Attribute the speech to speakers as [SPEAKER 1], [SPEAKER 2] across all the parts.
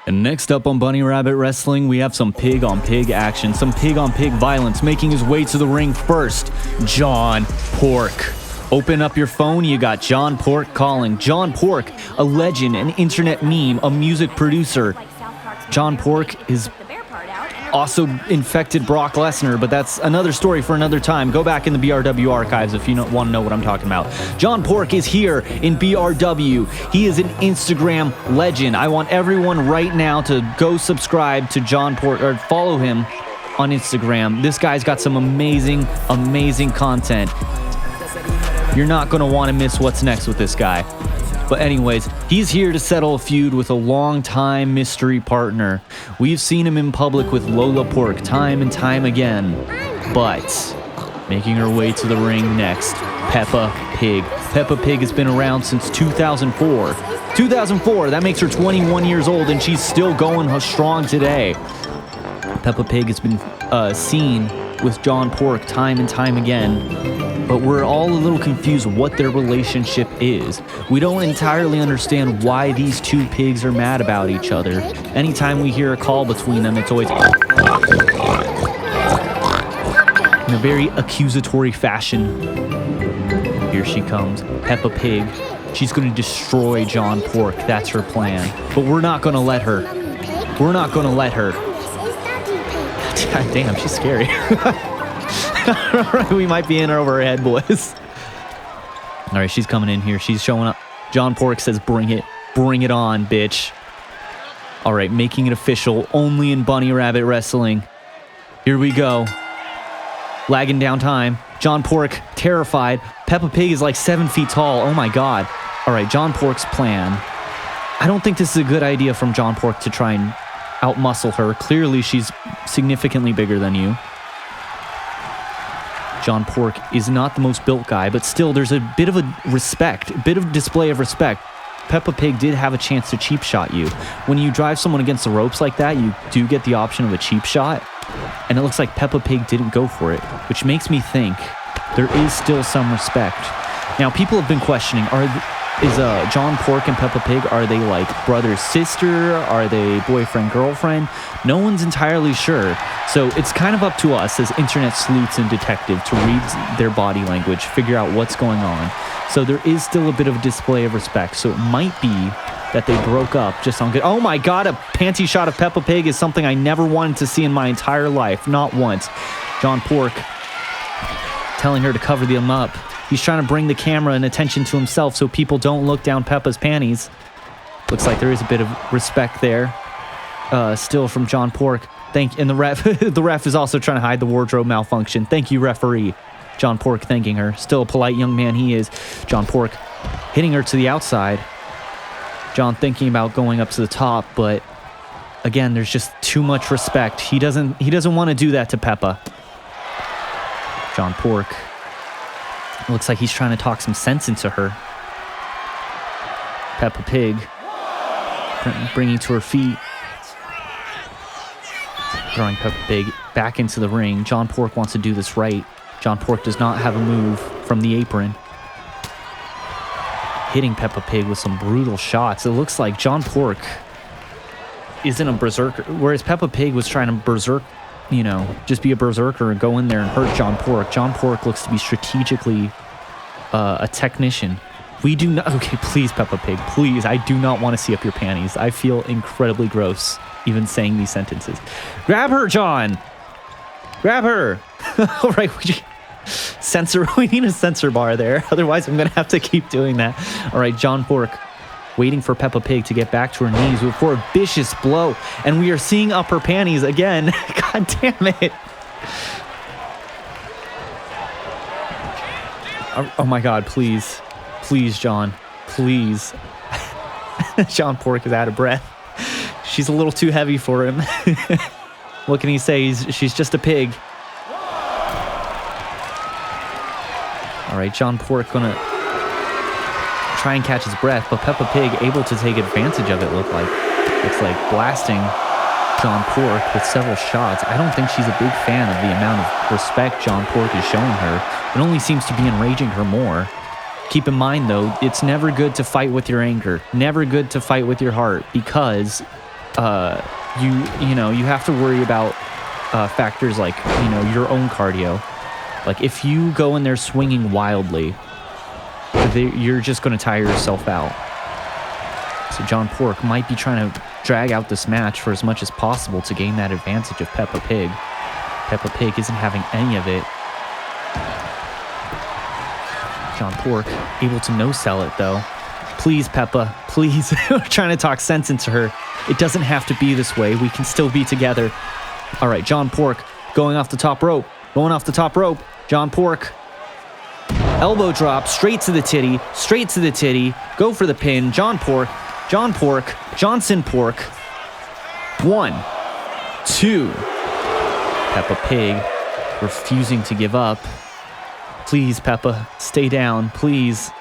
[SPEAKER 1] And next up on Bunny Rabbit Wrestling, we have some pig-on-pig action, some pig-on-pig violence. Making his way to the ring first, John Pork. Open up your phone, you got John Pork calling. John Pork, a legend, an internet meme, a music producer. John Pork is also infected Brock Lesnar, but that's another story for another time. Go back in the BRW archives if you want to know what I'm talking about. John Pork is here in BRW. He is an Instagram legend. I want everyone right now to go subscribe to John Pork or follow him on Instagram. This guy's got some amazing, amazing content. You're not going to want to miss what's next with this guy. But anyways, he's here to settle a feud with a long-time mystery partner. We've seen him in public with Lola Pork time and time again. But making her way to the ring next, Peppa Pig. Peppa Pig has been around since 2004. 2004, that makes her 21 years old, and she's still going strong today. Peppa Pig has been seen with John Pork time and time again. But we're all a little confused what their relationship is. We don't entirely understand why these two pigs are mad about each other. Anytime we hear a call between them, it's always in a very accusatory fashion. Here she comes, Peppa Pig. She's going to destroy John Pork. That's her plan. But we're not going to let her. We're not going to let her. God damn, she's scary. We might be in over her head, boys. All right, she's coming in here. She's showing up. John Pork says, bring it on, bitch. All right, making it official only in Bunny Rabbit Wrestling. Here we go. Lagging down time. John Pork, terrified. Peppa Pig is like 7 feet tall. Oh my God. All right, John Pork's plan. I don't think this is a good idea from John Pork to try and outmuscle her. Clearly, she's significantly bigger than you. John Pork is not the most built guy, but still there's a bit of a display of respect. Peppa Pig did have a chance to cheap shot you. When you drive someone against the ropes like that, you do get the option of a cheap shot, and it looks like Peppa Pig didn't go for it, which makes me think there is still some respect. Now, people have been questioning, is John Pork and Peppa Pig, are they like brother-sister? Are they boyfriend-girlfriend? No one's entirely sure. So it's kind of up to us as internet sleuths and detectives to read their body language, figure out what's going on. So there is still a bit of a display of respect. So it might be that they broke up just on good. Oh my God, a panty shot of Peppa Pig is something I never wanted to see in my entire life. Not once. John Pork telling her to cover them up. He's trying to bring the camera and attention to himself so people don't look down Peppa's panties. Looks like there is a bit of respect there. Still from John Pork. And the ref, the ref is also trying to hide the wardrobe malfunction. Thank you, referee. John Pork thanking her. Still a polite young man he is. John Pork hitting her to the outside. John thinking about going up to the top, but again, there's just too much respect. He doesn't want to do that to Peppa. John Pork. Looks like he's trying to talk some sense into her. Peppa Pig bringing to her feet. Throwing Peppa Pig back into the ring. John Pork wants to do this right. John Pork does not have a move from the apron. Hitting Peppa Pig with some brutal shots. It looks like John Pork isn't a berserker. Whereas Peppa Pig was trying to berserk, just be a berserker and go in there and hurt John Pork. John Pork looks to be strategically a technician. We do not... Okay, please, Peppa Pig, please. I do not want to see up your panties. I feel incredibly gross even saying these sentences. Grab her, John! Grab her! All right, we need a censor bar there. Otherwise, I'm going to have to keep doing that. All right, John Pork waiting for Peppa Pig to get back to her knees before a vicious blow. And we are seeing up her panties again. God damn it. Oh my God, please. Please, John. Please. John Pork is out of breath. She's a little too heavy for him. What can he say? She's just a pig. All right, John Pork gonna try and catch his breath, but Peppa Pig able to take advantage of it, looks like blasting John Pork with several shots. I don't think she's a big fan of the amount of respect John Pork is showing her. It only seems to be enraging her more. Keep in mind, though, it's never good to fight with your anger. Never good to fight with your heart, because you have to worry about factors like, your own cardio. Like if you go in there swinging wildly, you're just going to tire yourself out. So John Pork might be trying to drag out this match for as much as possible to gain that advantage of Peppa Pig. Peppa Pig isn't having any of it. John Pork able to no-sell it, though. Please, Peppa, please. We're trying to talk sense into her. It doesn't have to be this way. We can still be together. All right, John Pork going off the top rope. Going off the top rope. John Pork. Elbow drop, straight to the titty. Straight to the titty. Go for the pin. John Pork. John Pork. Johnson Pork. 1, 2. Peppa Pig refusing to give up. Please, Peppa, stay down, please.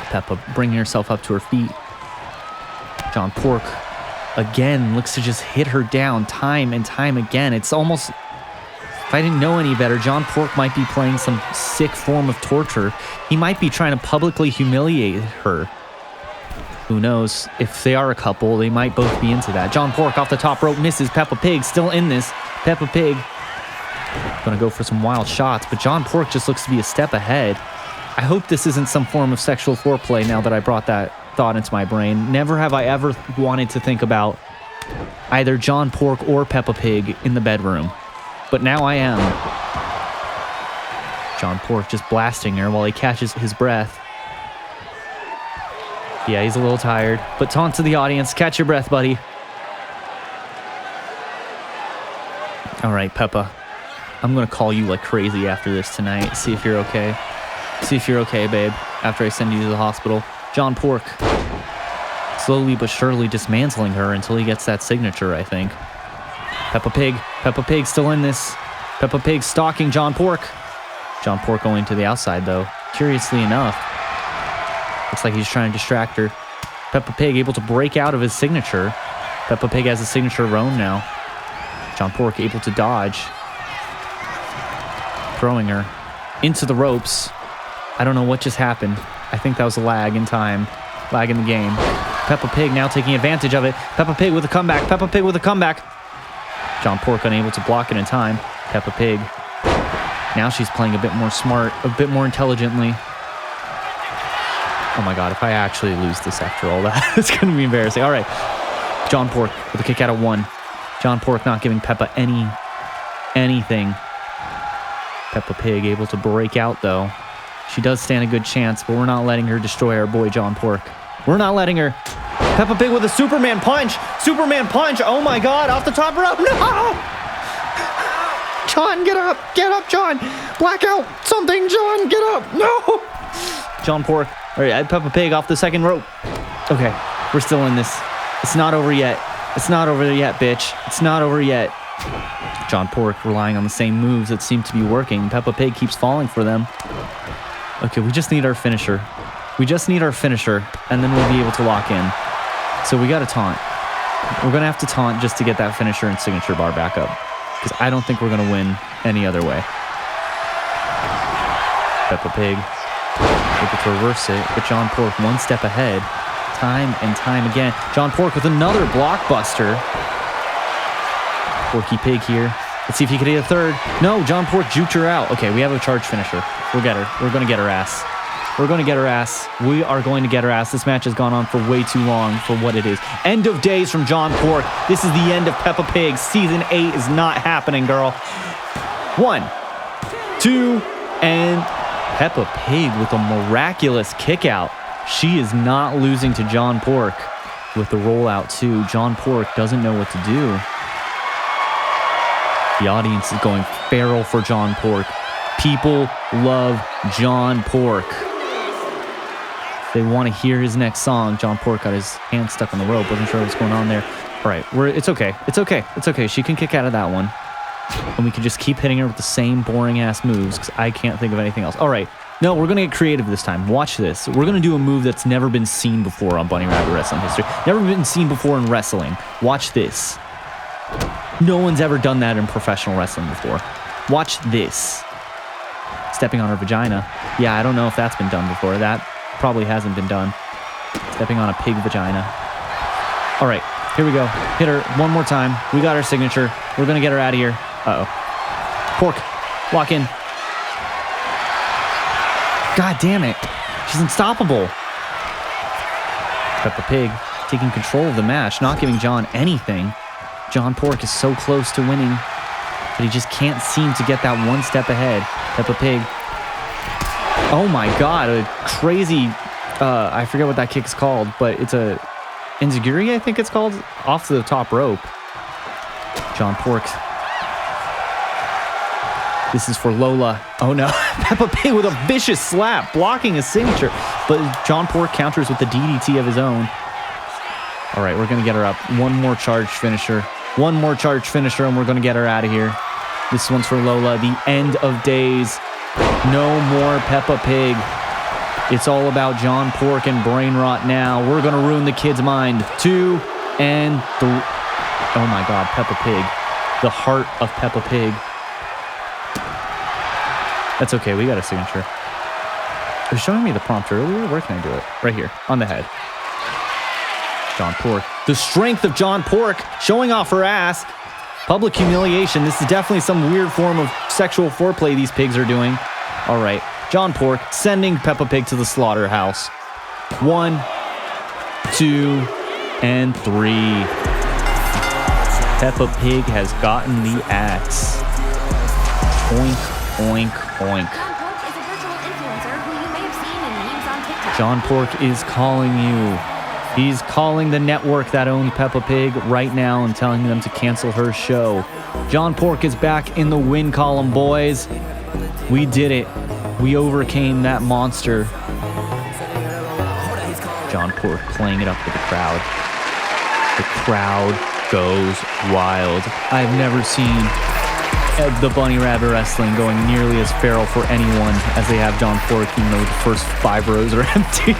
[SPEAKER 1] Peppa bringing herself up to her feet. John Pork again looks to just hit her down time and time again. It's almost, if I didn't know any better, John Pork might be playing some sick form of torture. He might be trying to publicly humiliate her. Who knows? If they are a couple, they might both be into that. John Pork off the top rope misses. Peppa Pig still in this. Peppa Pig gonna go for some wild shots, but John Pork just looks to be a step ahead. I hope this isn't some form of sexual foreplay now that I brought that thought into my brain. Never have I ever wanted to think about either John Pork or Peppa Pig in the bedroom, but now I am. John Pork just blasting her while he catches his breath. Yeah, he's a little tired, but taunt to the audience. Catch your breath, buddy. All right, Peppa. I'm going to call you like crazy after this tonight. See if you're okay. See if you're okay, babe, after I send you to the hospital. John Pork. Slowly but surely dismantling her until he gets that signature, I think. Peppa Pig. Peppa Pig still in this. Peppa Pig stalking John Pork. John Pork going to the outside, though. Curiously enough. Looks like he's trying to distract her. Peppa Pig able to break out of his signature. Peppa Pig has a signature Roan now. John Pork able to dodge. Throwing her into the ropes. I don't know what just happened. I think that was a lag in time. Lag in the game. Peppa Pig now taking advantage of it. Peppa Pig with a comeback. Peppa Pig with a comeback. John Pork unable to block it in time. Peppa Pig. Now she's playing a bit more smart, a bit more intelligently. Oh my god, if I actually lose this after all that, it's going to be embarrassing. All right. John Pork with a kick out of 1. John Pork not giving Peppa anything. Peppa Pig able to break out, though. She does stand a good chance, but we're not letting her destroy our boy John Pork. We're not letting her. Peppa Pig with a Superman punch. Superman punch. Oh my god, off the top rope. No! John, get up. Get up, John. Blackout. Something, John. Get up. No! John Pork. All right, Peppa Pig off the second rope. Okay, we're still in this. It's not over yet. It's not over yet, bitch. It's not over yet. John Pork relying on the same moves that seem to be working. Peppa Pig keeps falling for them. Okay, we just need our finisher. We just need our finisher, and then we'll be able to lock in. So we got to taunt. We're going to have to taunt just to get that finisher and signature bar back up, because I don't think we're going to win any other way. Peppa Pig able to reverse it, but John Pork one step ahead. Time and time again. John Pork with another blockbuster. Porky Pig here. Let's see if he can hit a third. No, John Pork juked her out. Okay, we have a charge finisher. We'll get her. We're going to get her ass. We're going to get her ass. We are going to get her ass. This match has gone on for way too long for what it is. End of days from John Pork. This is the end of Peppa Pig. Season 8 is not happening, girl. 1, 2, and Peppa Pig with a miraculous kick out. She is not losing to John Pork with the rollout too. John Pork doesn't know what to do. The audience is going feral for John Pork. People love John Pork. They want to hear his next song. John Pork got his hand stuck on the rope. Wasn't sure what's going on there. All right, it's okay. It's okay. It's okay. She can kick out of that one. And we can just keep hitting her with the same boring-ass moves because I can't think of anything else. All right. No, we're going to get creative this time. Watch this. We're going to do a move that's never been seen before on Bunny Rabbit Wrestling history. Never been seen before in wrestling. Watch this. No one's ever done that in professional wrestling before. Watch this. Stepping on her vagina. Yeah, I don't know if that's been done before. That probably hasn't been done. Stepping on a pig vagina. All right, here we go. Hit her one more time. We got her signature. We're going to get her out of here. Uh-oh. Pork, lock in. God damn it. She's unstoppable. Peppa Pig taking control of the match, not giving John anything. John Pork is so close to winning, but he just can't seem to get that one step ahead. Peppa Pig. Oh my God, a crazy, I forget what that kick's called, but it's a enziguri, I think it's called, off the top rope. John Pork. This is for Lola. Oh no, Peppa Pig with a vicious slap, blocking his signature, but John Pork counters with the DDT of his own. All right, we're gonna get her up. One more charge finisher. One more charge finisher, and we're gonna get her out of here. This one's for Lola, the end of days. No more Peppa Pig. It's all about John Pork and brain rot now. We're gonna ruin the kid's mind. 2 and 3. Oh my God, Peppa Pig. The heart of Peppa Pig. That's okay, we got a signature. It was showing me the prompt earlier. Where can I do it? Right here, on the head. John Pork. The strength of John Pork showing off her ass. Public humiliation. This is definitely some weird form of sexual foreplay these pigs are doing. All right, John Pork sending Peppa Pig to the slaughterhouse. 1, 2, and 3. Peppa Pig has gotten the axe. Oink, oink, oink. John Pork is calling you. He's calling the network that owns Peppa Pig right now and telling them to cancel her show. John Pork is back in the win column, boys. We did it. We overcame that monster. John Pork playing it up with the crowd. The crowd goes wild. I've never seen the Bunny Rabbit Wrestling going nearly as feral for anyone as they have John Pork, even though the first 5 rows are empty.